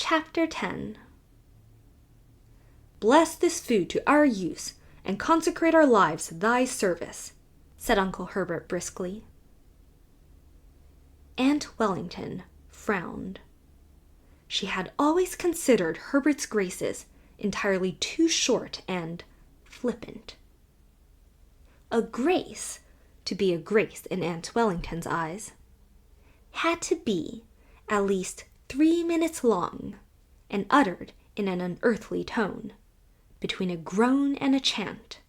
Chapter 10. "Bless this food to our use, and consecrate our lives to thy service," said Uncle Herbert briskly. Aunt Wellington frowned. She had always considered Herbert's graces entirely too short and flippant. A grace, to be a grace in Aunt Wellington's eyes, had to be at least 3 minutes long and uttered in an unearthly tone, between a groan and a chant.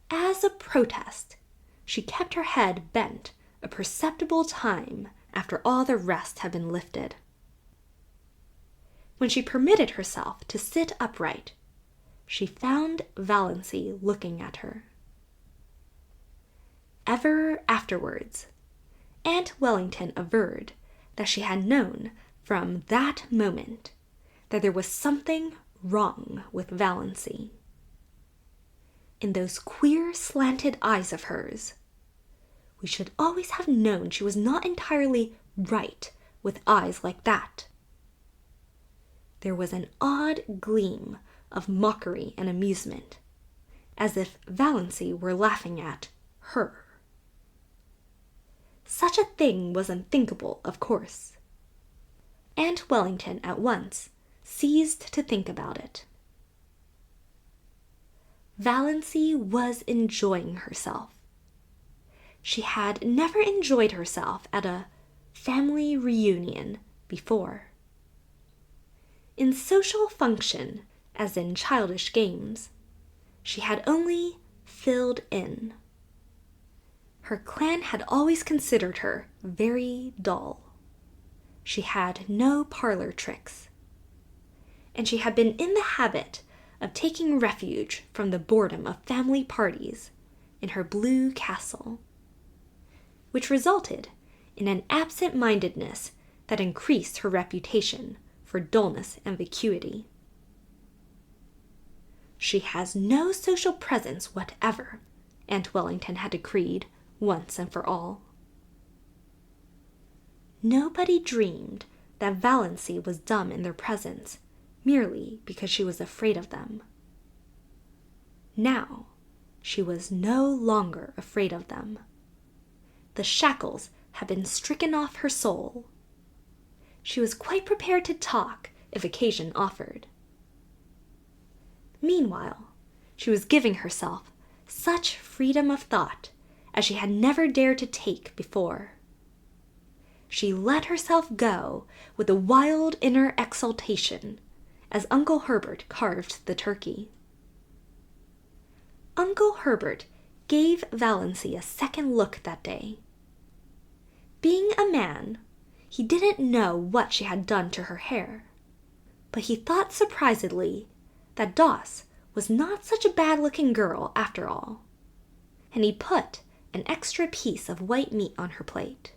As a protest, she kept her head bent a perceptible time after all the rest had been lifted. When she permitted herself to sit upright, she found Valancy looking at her. Ever afterwards, Aunt Wellington averred that she had known from that moment that there was something wrong with Valancy. In those queer slanted eyes of hers, we should always have known she was not entirely right with eyes like that. There was an odd gleam of mockery and amusement, as if Valancy were laughing at her. Such a thing was unthinkable, of course. Aunt Wellington at once ceased to think about it. Valancy was enjoying herself. She had never enjoyed herself at a family reunion before. In social function, as in childish games, she had only filled in. Her clan had always considered her very dull. She had no parlor tricks, and she had been in the habit of taking refuge from the boredom of family parties in her blue castle, which resulted in an absent-mindedness that increased her reputation for dullness and vacuity. "She has no social presence whatever," Aunt Wellington had decreed once and for all. Nobody dreamed that Valancy was dumb in their presence merely because she was afraid of them. Now she was no longer afraid of them. The shackles had been stricken off her soul. She was quite prepared to talk if occasion offered. Meanwhile, she was giving herself such freedom of thought as she had never dared to take before. She let herself go with a wild inner exultation as Uncle Herbert carved the turkey. Uncle Herbert gave Valancy a second look that day. Being a man, he didn't know what she had done to her hair, but he thought surprisedly that Doss was not such a bad-looking girl after all, and he put an extra piece of white meat on her plate.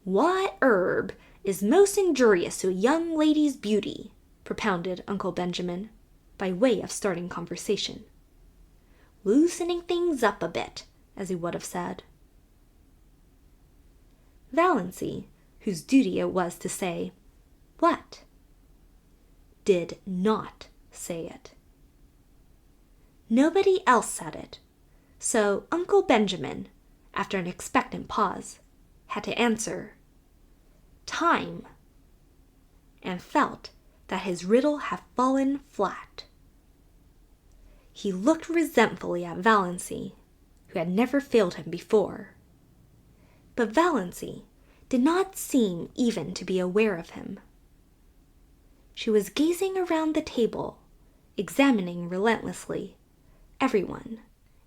"What herb is most injurious to a young lady's beauty?" propounded Uncle Benjamin, by way of starting conversation. "Loosening things up a bit," as he would have said. Valancy, whose duty it was to say, "What?" did not say it. Nobody else said it, so Uncle Benjamin, after an expectant pause, had to answer, "Time," and felt that his riddle had fallen flat. He looked resentfully at Valancy, who had never failed him before. But Valancy did not seem even to be aware of him. She was gazing around the table, examining relentlessly everyone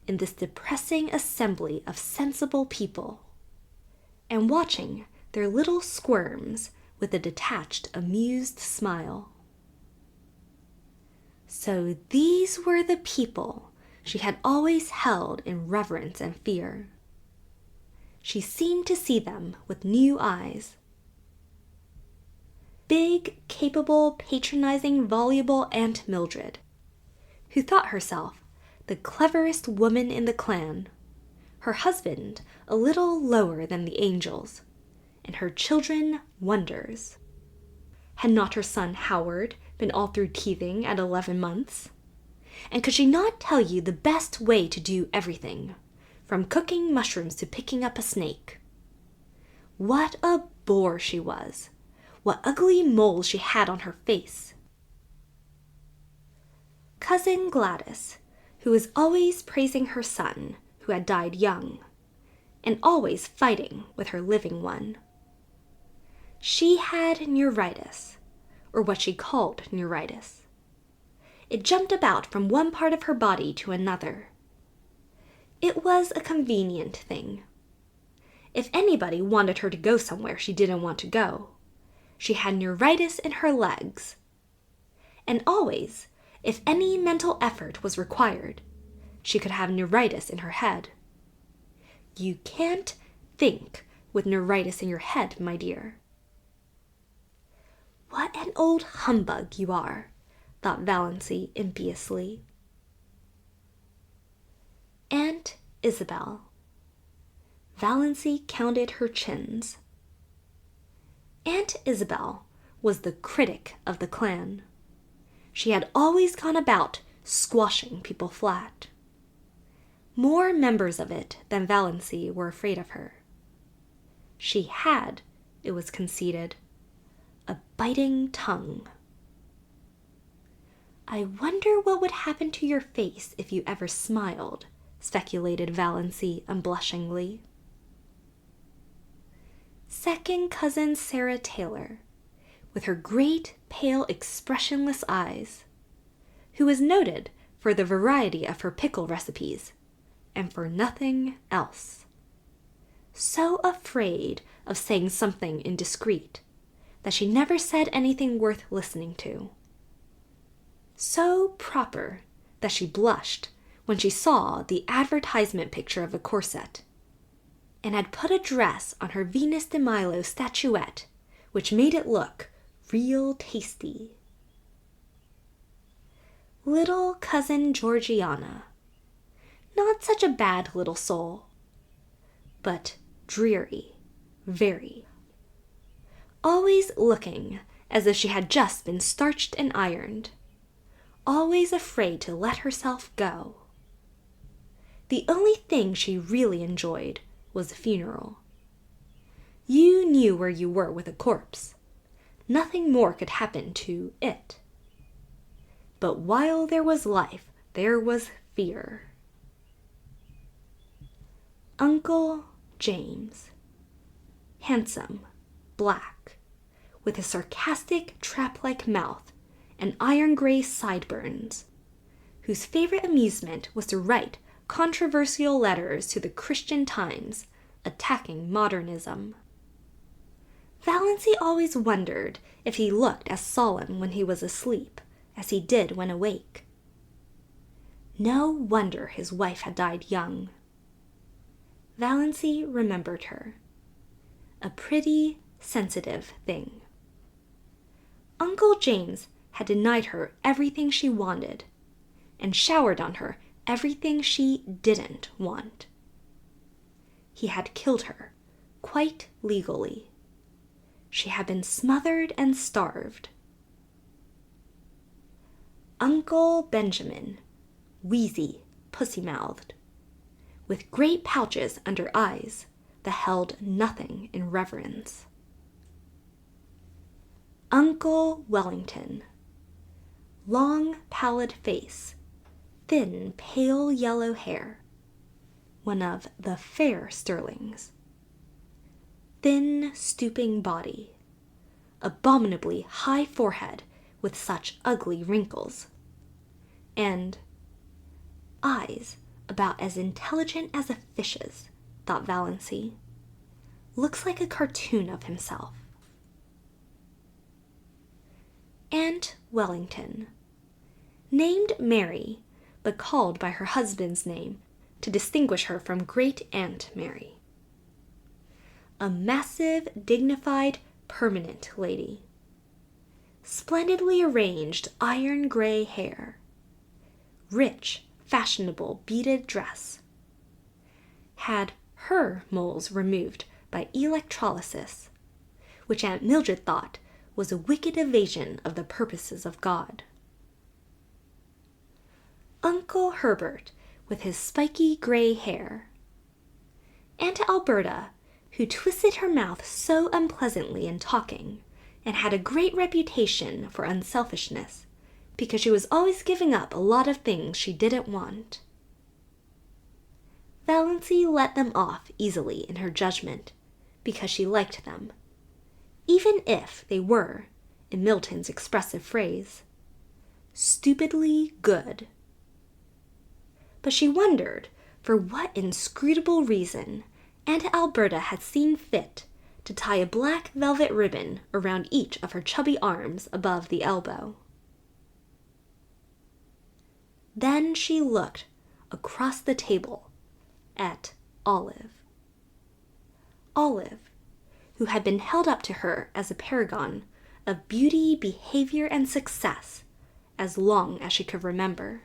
in this depressing assembly of sensible people, and watching their little squirms with a detached, amused smile. So these were the people she had always held in reverence and fear. She seemed to see them with new eyes. Big, capable, patronizing, voluble Aunt Mildred, who thought herself the cleverest woman in the clan, her husband a little lower than the angels, and her children wonders. Had not her son Howard been all through teething at 11 months? And could she not tell you the best way to do everything, from cooking mushrooms to picking up a snake? What a bore she was! What ugly moles she had on her face! Cousin Gladys, who was always praising her son, who had died young, and always fighting with her living one. She had neuritis, or what she called neuritis. It jumped about from one part of her body to another. It was a convenient thing. If anybody wanted her to go somewhere she didn't want to go, she had neuritis in her legs. And always, if any mental effort was required, she could have neuritis in her head. You can't think with neuritis in your head, my dear. What an old humbug you are, thought Valancy impiously. Aunt Isabel. Valancy counted her chins. Aunt Isabel was the critic of the clan. She had always gone about squashing people flat. More members of it than Valancy were afraid of her. She had, it was conceded, a biting tongue. I wonder what would happen to your face if you ever smiled, speculated Valancy unblushingly. Second cousin Sarah Taylor, with her great, pale, expressionless eyes, who was noted for the variety of her pickle recipes, and for nothing else. So afraid of saying something indiscreet that she never said anything worth listening to. So proper that she blushed when she saw the advertisement picture of a corset, and had put a dress on her Venus de Milo statuette which made it look real tasty. Little cousin Georgiana. Not such a bad little soul, but dreary, very. Always looking as if she had just been starched and ironed. Always afraid to let herself go. The only thing she really enjoyed was a funeral. You knew where you were with a corpse. Nothing more could happen to it. But while there was life, there was fear. Uncle James. Handsome, black, with a sarcastic, trap-like mouth and iron-gray sideburns, whose favorite amusement was to write controversial letters to the Christian Times, attacking modernism. Valancy always wondered if he looked as solemn when he was asleep as he did when awake. No wonder his wife had died young. Valancy remembered her. A pretty, sensitive thing. Uncle James had denied her everything she wanted, and showered on her everything she didn't want. He had killed her, quite legally. She had been smothered and starved. Uncle Benjamin, wheezy, pussy-mouthed, with great pouches under eyes that held nothing in reverence. Uncle Wellington, long, pallid face, thin, pale yellow hair, one of the fair Sterlings. Thin, stooping body, abominably high forehead with such ugly wrinkles, and eyes about as intelligent as a fish's, thought Valancy. Looks like a cartoon of himself. Aunt Wellington, named Mary, but called by her husband's name to distinguish her from Great Aunt Mary. A massive, dignified, permanent lady. Splendidly arranged iron-gray hair. Rich, fashionable beaded dress. Had her moles removed by electrolysis which Aunt Mildred thought was a wicked evasion of the purposes of God. Uncle Herbert, with his spiky gray hair. Aunt Alberta, who twisted her mouth so unpleasantly in talking, and had a great reputation for unselfishness, because she was always giving up a lot of things she didn't want. Valancy let them off easily in her judgment, because she liked them, even if they were, in Milton's expressive phrase, stupidly good. But she wondered for what inscrutable reason Aunt Alberta had seen fit to tie a black velvet ribbon around each of her chubby arms above the elbow. Then she looked across the table at Olive. Olive, who had been held up to her as a paragon of beauty, behavior, and success as long as she could remember.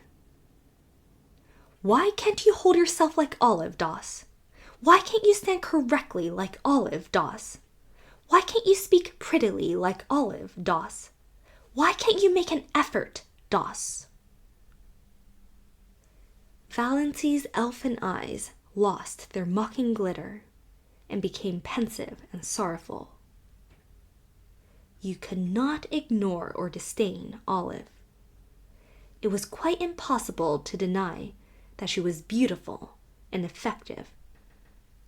Why can't you hold yourself like Olive, Doss? Why can't you stand correctly like Olive, Doss? Why can't you speak prettily like Olive, Doss? Why can't you make an effort, Doss? Valancy's elfin eyes lost their mocking glitter and became pensive and sorrowful. You could not ignore or disdain Olive. It was quite impossible to deny that she was beautiful and effective,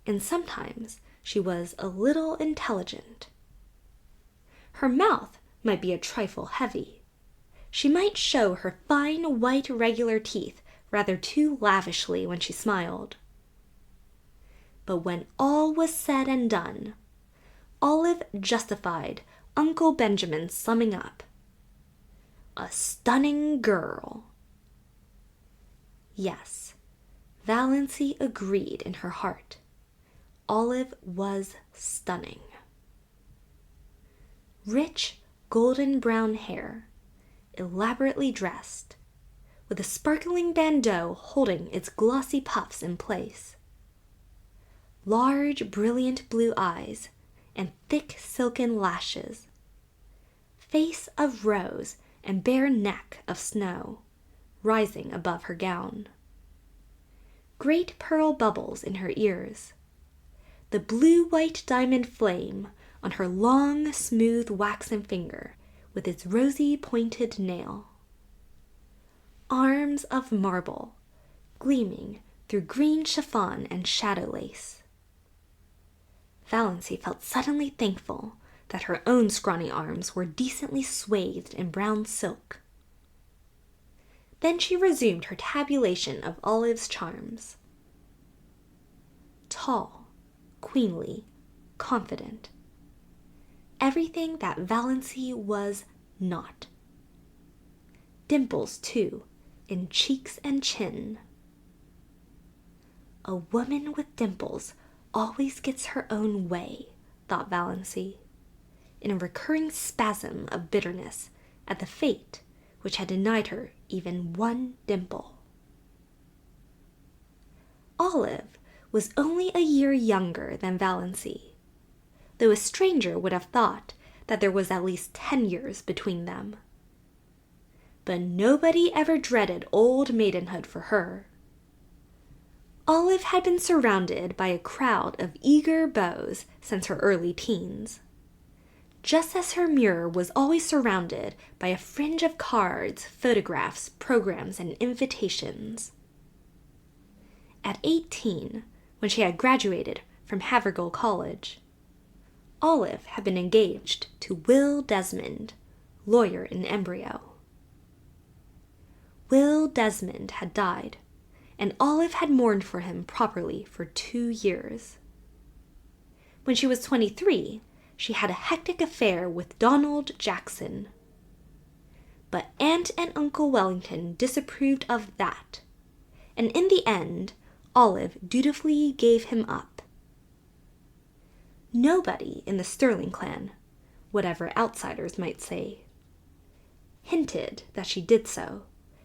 and sometimes she was a little intelligent. Her mouth might be a trifle heavy. She might show her fine, white, regular teeth rather too lavishly when she smiled. But when all was said and done, Olive justified Uncle Benjamin's summing up. A stunning girl. Yes, Valancy agreed in her heart. Olive was stunning. Rich, golden brown hair, elaborately dressed, with a sparkling bandeau holding its glossy puffs in place. Large, brilliant blue eyes and thick silken lashes. Face of rose and bare neck of snow, rising above her gown. Great pearl bubbles in her ears. The blue-white diamond flame on her long, smooth waxen finger with its rosy pointed nail. Arms of marble, gleaming through green chiffon and shadow lace. Valancy felt suddenly thankful that her own scrawny arms were decently swathed in brown silk. Then she resumed her tabulation of Olive's charms. Tall, queenly, confident. Everything that Valancy was not. Dimples, too, in cheeks and chin. A woman with dimples always gets her own way, thought Valancy, in a recurring spasm of bitterness at the fate which had denied her even one dimple. Olive was only a year younger than Valancy, though a stranger would have thought that there was at least 10 years between them. But nobody ever dreaded old maidenhood for her. Olive had been surrounded by a crowd of eager beaux since her early teens, just as her mirror was always surrounded by a fringe of cards, photographs, programs, and invitations. At 18, when she had graduated from Havergal College, Olive had been engaged to Will Desmond, lawyer in embryo. Will Desmond had died, and Olive had mourned for him properly for 2 years. When she was 23, she had a hectic affair with Donald Jackson. But Aunt and Uncle Wellington disapproved of that, and in the end, Olive dutifully gave him up. Nobody in the Sterling clan, whatever outsiders might say, hinted that she did so,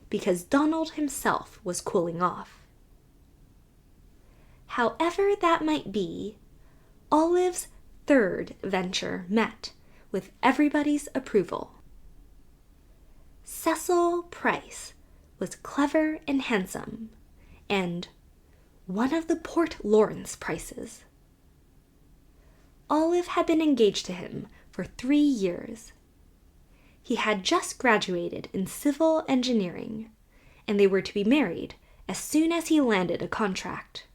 because Donald himself was cooling off. However that might be, Olive's third venture met with everybody's approval. Cecil Price was clever and handsome, and one of the Port Lawrence Prices. Olive had been engaged to him for 3 years. He had just graduated in civil engineering, and they were to be married as soon as he landed a contract.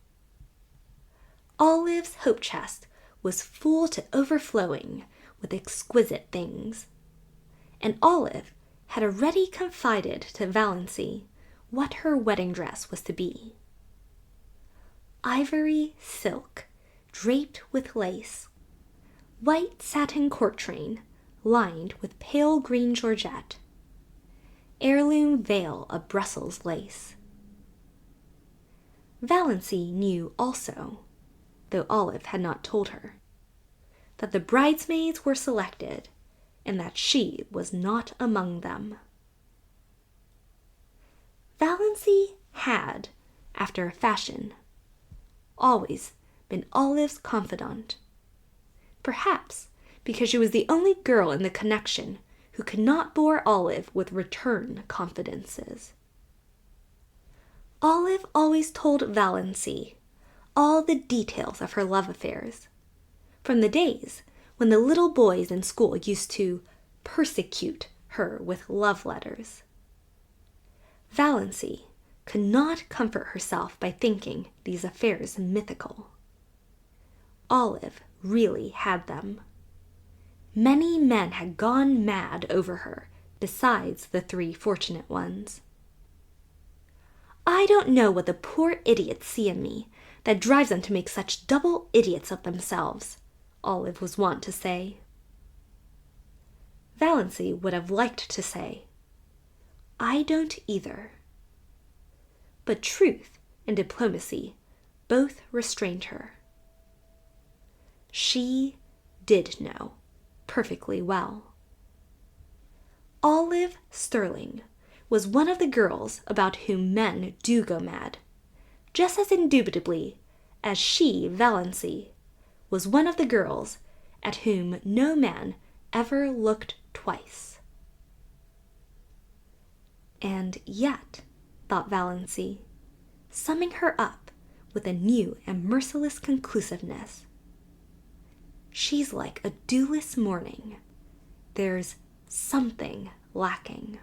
Olive's hope chest was full to overflowing with exquisite things, and Olive had already confided to Valancy what her wedding dress was to be. Ivory silk draped with lace, white satin court train lined with pale green georgette, heirloom veil of Brussels lace. Valancy knew also, though Olive had not told her, that the bridesmaids were selected and that she was not among them. Valancy had, after a fashion, always been Olive's confidant, perhaps because she was the only girl in the connection who could not bore Olive with return confidences. Olive always told Valancy all the details of her love affairs, from the days when the little boys in school used to persecute her with love letters. Valancy could not comfort herself by thinking these affairs mythical. Olive really had them. Many men had gone mad over her, besides the 3 fortunate ones. "I don't know what the poor idiots see in me that drives them to make such double idiots of themselves," Olive was wont to say. Valancy would have liked to say, "I don't either." But truth and diplomacy both restrained her. She did know perfectly well. Olive Sterling was one of the girls about whom men do go mad, just as indubitably as she, Valancy, was one of the girls at whom no man ever looked twice. And yet, thought Valancy, summing her up with a new and merciless conclusiveness, she's like a dewless morning. There's something lacking.